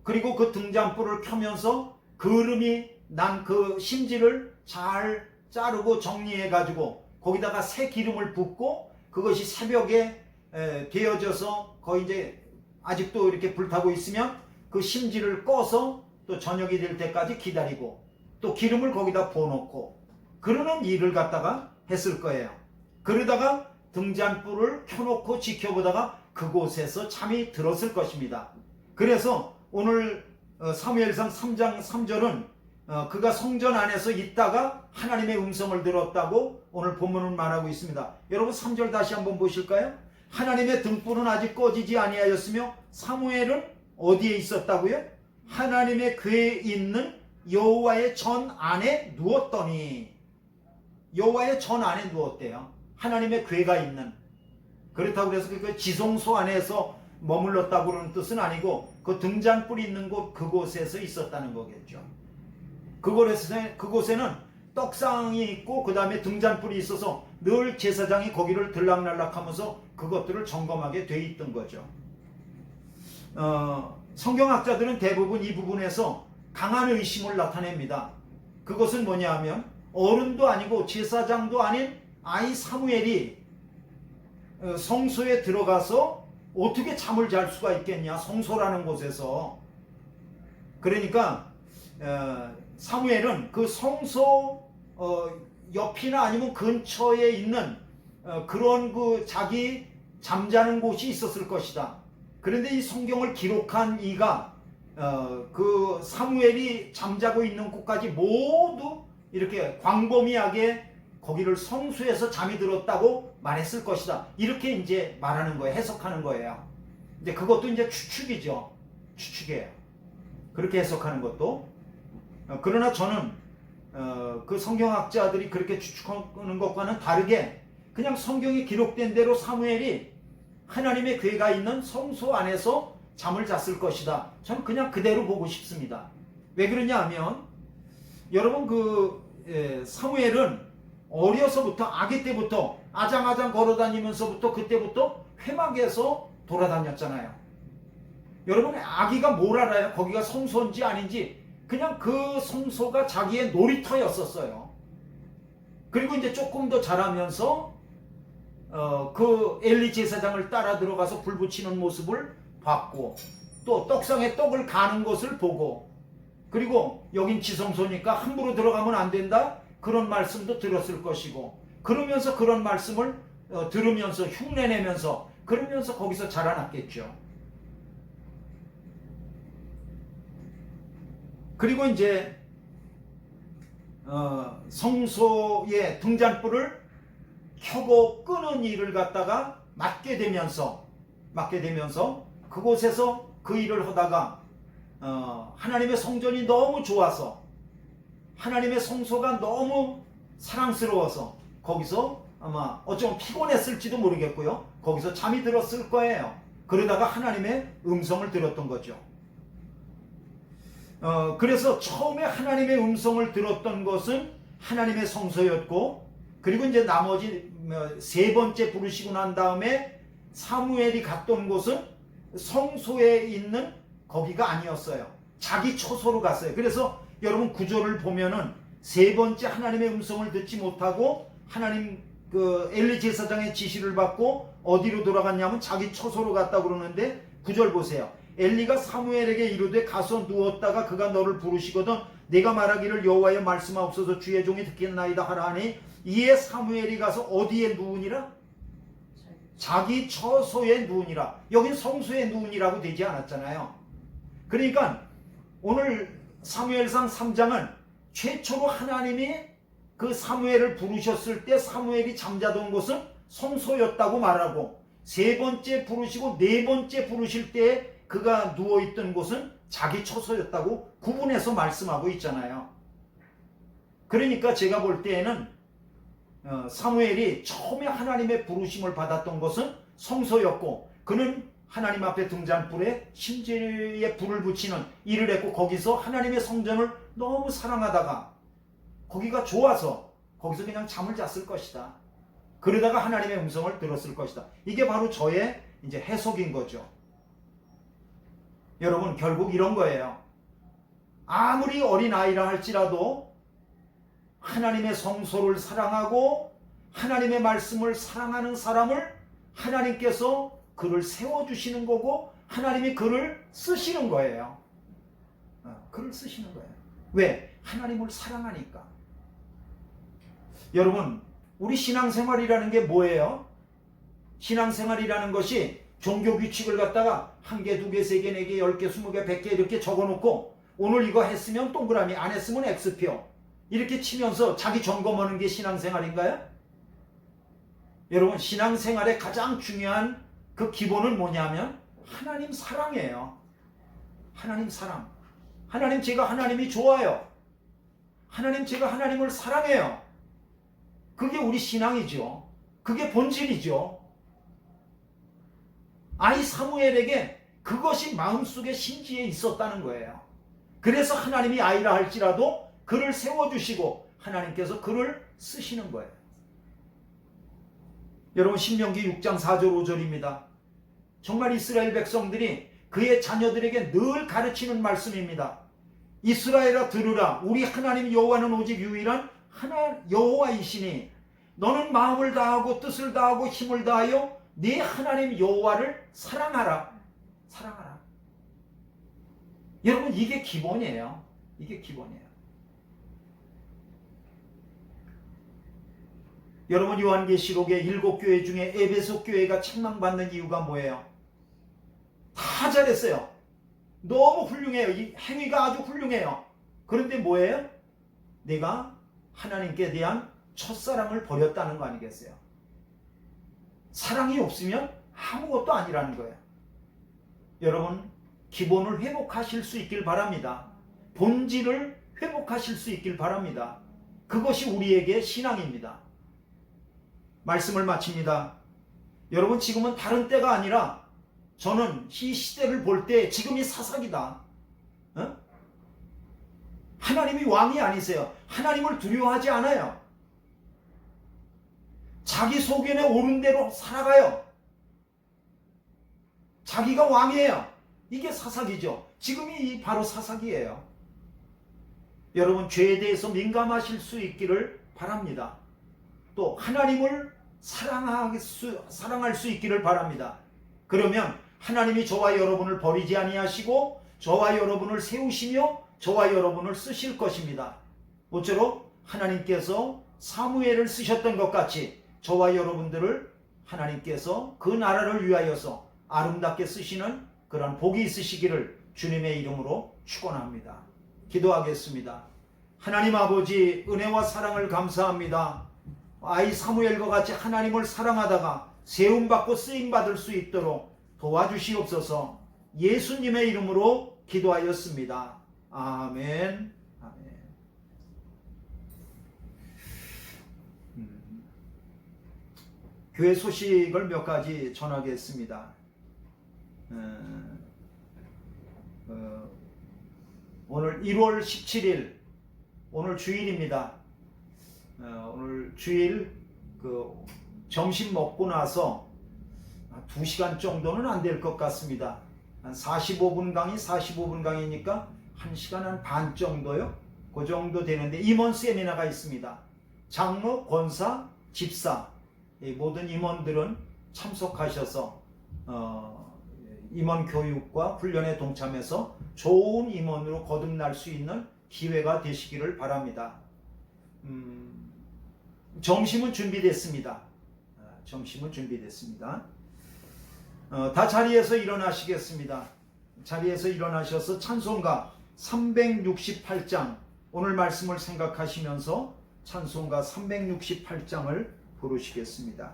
그리고 그 등잔불을 켜면서 그름이 난 그 심지를 잘 자르고 정리해 가지고 거기다가 새 기름을 붓고 그것이 새벽에 되어져서 거의 이제 아직도 이렇게 불타고 있으면 그 심지를 꺼서 또 저녁이 될 때까지 기다리고 또 기름을 거기다 부어놓고 그러는 일을 갖다가 했을 거예요. 그러다가 등잔불을 켜놓고 지켜보다가 그곳에서 잠이 들었을 것입니다. 그래서 오늘 사무엘상 3장 3절은 그가 성전 안에서 있다가 하나님의 음성을 들었다고 오늘 본문은 말하고 있습니다. 여러분 3절 다시 한번 보실까요? 하나님의 등불은 아직 꺼지지 아니하였으며 사무엘은 어디에 있었다고요? 하나님의 궤에 있는 여호와의 전 안에 누웠더니 여호와의 전 안에 누웠대요. 하나님의 궤가 있는. 그렇다고 해서 그 지성소 안에서 머물렀다고 그러는 뜻은 아니고 그 등잔불이 있는 곳 그곳에서 있었다는 거겠죠. 그곳에는 떡상이 있고 그 다음에 등잔불이 있어서 늘 제사장이 거기를 들락날락하면서 그것들을 점검하게 돼 있던 거죠. 성경학자들은 대부분 이 부분에서 강한 의심을 나타냅니다. 그것은 뭐냐 하면 어른도 아니고 제사장도 아닌 아이 사무엘이 성소에 들어가서 어떻게 잠을 잘 수가 있겠냐, 성소라는 곳에서. 그러니까 사무엘은 그 성소 옆이나 아니면 근처에 있는 그런 그 자기 잠자는 곳이 있었을 것이다. 그런데 이 성경을 기록한 이가 그 사무엘이 잠자고 있는 곳까지 모두 이렇게 광범위하게 거기를 성소에서 잠이 들었다고 말했을 것이다. 이렇게 이제 말하는 거예요. 해석하는 거예요. 이제 그것도 이제 추측이죠. 추측이에요. 그렇게 해석하는 것도. 그러나 저는 그 성경학자들이 그렇게 추측하는 것과는 다르게 그냥 성경에 기록된 대로 사무엘이 하나님의 궤가 있는 성소 안에서 잠을 잤을 것이다. 저는 그냥 그대로 보고 싶습니다. 왜 그러냐 하면 여러분 사무엘은 어려서부터 아기 때부터 아장아장 걸어다니면서부터 그때부터 회막에서 돌아다녔잖아요. 여러분 아기가 뭘 알아요? 거기가 성소인지 아닌지. 그냥 그 성소가 자기의 놀이터였었어요. 그리고 이제 조금 더 자라면서 그 엘리 제사장을 따라 들어가서 불 붙이는 모습을 봤고 또 떡상에 떡을 가는 것을 보고 그리고 여긴 지성소니까 함부로 들어가면 안 된다 그런 말씀도 들었을 것이고 그러면서 그런 말씀을 들으면서 흉내내면서 그러면서 거기서 자라났겠죠. 그리고 이제 성소의 등잔불을 켜고 끄는 일을 갖다가 맡게 되면서 그곳에서 그 일을 하다가 하나님의 성전이 너무 좋아서 하나님의 성소가 너무 사랑스러워서 거기서 아마 어쩌면 피곤했을지도 모르겠고요. 거기서 잠이 들었을 거예요. 그러다가 하나님의 음성을 들었던 거죠. 그래서 처음에 하나님의 음성을 들었던 것은 하나님의 성소였고 그리고 이제 나머지 세 번째 부르시고 난 다음에 사무엘이 갔던 곳은 성소에 있는 거기가 아니었어요. 자기 처소로 갔어요. 그래서 여러분 구절을 보면은 세 번째 하나님의 음성을 듣지 못하고 하나님 그 엘리 제사장의 지시를 받고 어디로 돌아갔냐면 자기 처소로 갔다 그러는데 구절 보세요. 엘리가 사무엘에게 이르되 가서 누웠다가 그가 너를 부르시거든 내가 말하기를 여호와여 말씀하옵소서 주의 종이 듣겠나이다 하라 하니 이에 사무엘이 가서 어디에 누우니라? 자기 처소에 누우니라. 여긴 성소에 누우니라고 되지 않았잖아요. 그러니까 오늘 사무엘상 3장은 최초로 하나님이 그 사무엘을 부르셨을 때 사무엘이 잠자던 곳은 성소였다고 말하고 세 번째 부르시고 네 번째 부르실 때 그가 누워있던 곳은 자기 처소였다고 구분해서 말씀하고 있잖아요. 그러니까 제가 볼 때에는 사무엘이 처음에 하나님의 부르심을 받았던 것은 성소였고 그는 하나님 앞에 등잔불에 심지에 불을 붙이는 일을 했고 거기서 하나님의 성전을 너무 사랑하다가 거기가 좋아서 거기서 그냥 잠을 잤을 것이다. 그러다가 하나님의 음성을 들었을 것이다. 이게 바로 저의 이제 해석인 거죠. 여러분 결국 이런 거예요. 아무리 어린아이라 할지라도 하나님의 성소를 사랑하고 하나님의 말씀을 사랑하는 사람을 하나님께서 그를 세워주시는 거고 하나님이 그를 쓰시는 거예요. 그를 쓰시는 거예요. 왜? 하나님을 사랑하니까. 여러분 우리 신앙생활이라는 게 뭐예요? 신앙생활이라는 것이 종교 규칙을 갖다가 1개, 2개, 3개, 4개, 10개, 20개, 100개 이렇게 적어놓고 오늘 이거 했으면 동그라미 안 했으면 X표 이렇게 치면서 자기 점검하는 게 신앙생활인가요? 여러분 신앙생활의 가장 중요한 그 기본은 뭐냐면 하나님 사랑이에요. 하나님 사랑. 하나님 제가 하나님이 좋아요. 하나님 제가 하나님을 사랑해요. 그게 우리 신앙이죠. 그게 본질이죠. 아이 사무엘에게 그것이 마음속에 심지에 있었다는 거예요. 그래서 하나님이 아이라 할지라도 그를 세워주시고 하나님께서 그를 쓰시는 거예요. 여러분 신명기 6장 4절 5절입니다. 정말 이스라엘 백성들이 그의 자녀들에게 늘 가르치는 말씀입니다. 이스라엘아 들으라. 우리 하나님 여호와는 오직 유일한 하나 여호와이시니 너는 마음을 다하고 뜻을 다하고 힘을 다하여 네 하나님 여호와를 사랑하라. 사랑하라. 여러분, 이게 기본이에요. 이게 기본이에요. 여러분, 요한계시록의 7교회 중에 에베소 교회가 책망받는 이유가 뭐예요? 다 잘했어요. 너무 훌륭해요. 이 행위가 아주 훌륭해요. 그런데 뭐예요? 내가 하나님께 대한 첫사랑을 버렸다는 거 아니겠어요? 사랑이 없으면 아무것도 아니라는 거예요. 여러분, 기본을 회복하실 수 있길 바랍니다. 본질을 회복하실 수 있길 바랍니다. 그것이 우리에게 신앙입니다. 말씀을 마칩니다. 여러분, 지금은 다른 때가 아니라 저는 이 시대를 볼 때 지금이 사사기다. 어? 하나님이 왕이 아니세요. 하나님을 두려워하지 않아요. 자기 소견에 옳은 대로 살아가요. 자기가 왕이에요. 이게 사사기죠. 지금이 바로 사사기예요. 여러분, 죄에 대해서 민감하실 수 있기를 바랍니다. 또 하나님을 사랑할 수 있기를 바랍니다. 그러면 하나님이 저와 여러분을 버리지 아니하시고 저와 여러분을 세우시며 저와 여러분을 쓰실 것입니다. 모쪼록 하나님께서 사무엘을 쓰셨던 것 같이 저와 여러분들을 하나님께서 그 나라를 위하여서 아름답게 쓰시는 그런 복이 있으시기를 주님의 이름으로 축원합니다. 기도하겠습니다. 하나님 아버지, 은혜와 사랑을 감사합니다. 아이 사무엘과 같이 하나님을 사랑하다가 세움받고 쓰임받을 수 있도록 도와주시옵소서. 예수님의 이름으로 기도하였습니다. 아멘. 아멘. 교회 소식을 몇 가지 전하겠습니다. 오늘 1월 17일 오늘 주일입니다. 오늘 주일 점심 먹고 나서 2시간 정도는 안 될 것 같습니다. 한 45분 강의니까 1시간 한 반 정도요? 그 정도 되는데 임원 세미나가 있습니다. 장로, 권사, 집사 모든 임원들은 참석하셔서 임원 교육과 훈련에 동참해서 좋은 임원으로 거듭날 수 있는 기회가 되시기를 바랍니다. 점심은 준비됐습니다. 다 자리에서 일어나시겠습니다. 자리에서 일어나셔서 찬송가 368장 오늘 말씀을 생각하시면서 찬송가 368장을 부르시겠습니다.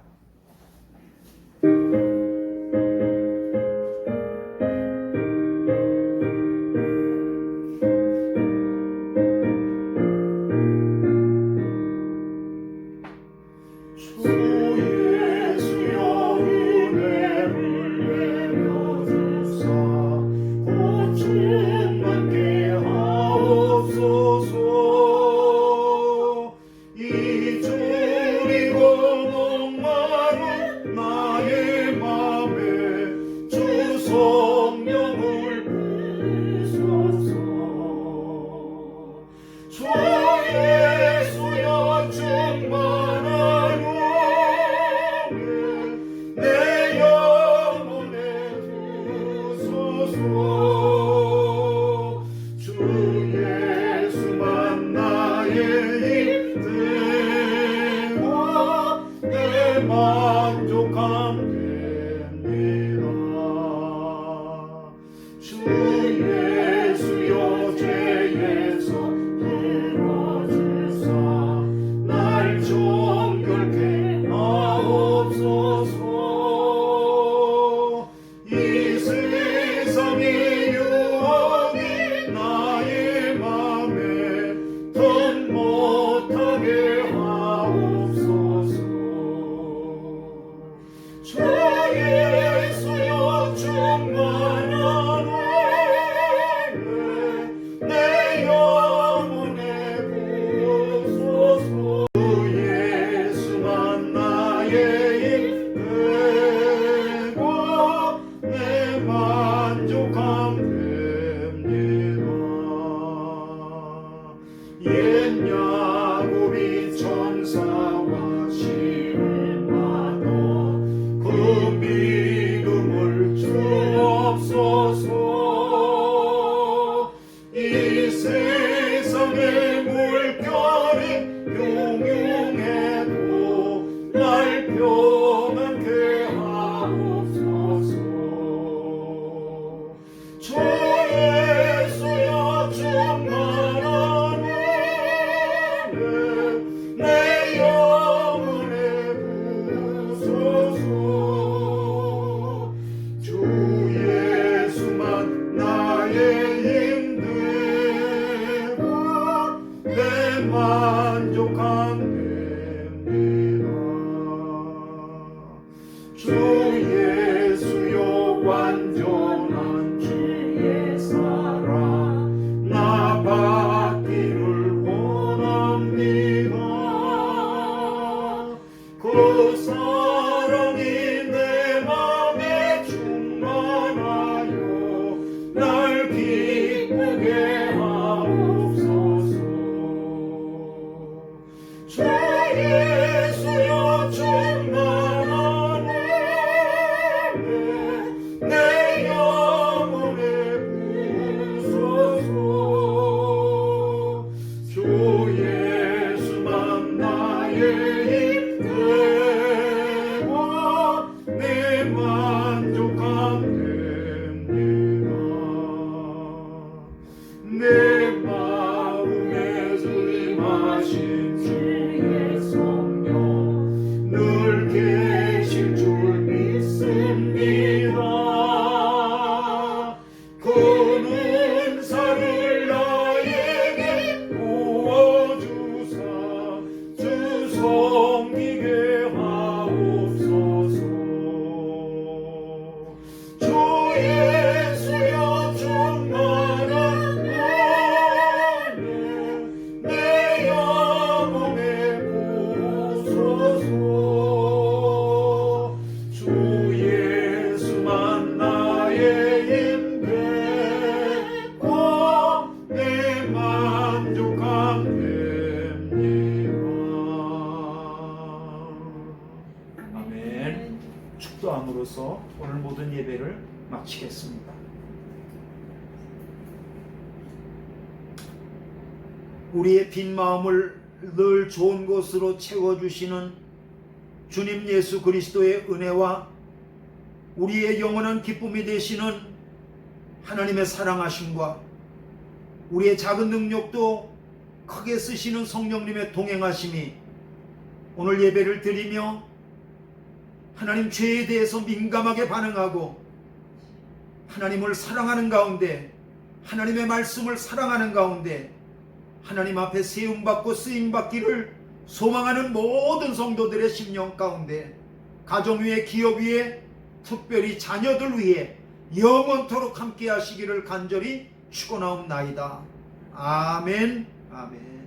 옛 야곱이 천사와 시름하던 그 만족함 주 예수여 완전한 주의 사랑 나 받기를 원합니다. 그 사랑이 내 맘에 충만하여 날 기쁘게 하옵소서. 주 예수여 충만한 은혜 내 영혼에 부으소서. 주 예수만 나의 힘 되고 내 만족함 됩니다. 내 마음에 주임하신 주의 성령 늘 계실 줄 믿습니다. 그 은사를 나에게 부어주사 주 섬기게 하옵소서. 주 예수여 충만한 은혜 내 영혼에 부으소서. 주 예수만 나의 힘 되고 내 만족함 됩니다. 아멘. 축도함으로써 오늘 모든 예배를 마치겠습니다. 우리의 빈 마음을 늘 좋은 것으로 채워주시는 주님 예수 그리스도의 은혜와 우리의 영원한 기쁨이 되시는 하나님의 사랑하심과 우리의 작은 능력도 크게 쓰시는 성령님의 동행하심이 오늘 예배를 드리며 하나님 죄에 대해서 민감하게 반응하고 하나님을 사랑하는 가운데 하나님의 말씀을 사랑하는 가운데 하나님 앞에 세움받고 쓰임받기를 소망하는 모든 성도들의 심령 가운데 가정 위에 기업 위에 특별히 자녀들 위에 영원토록 함께 하시기를 간절히 축원하옵나이다. 아멘. 아멘.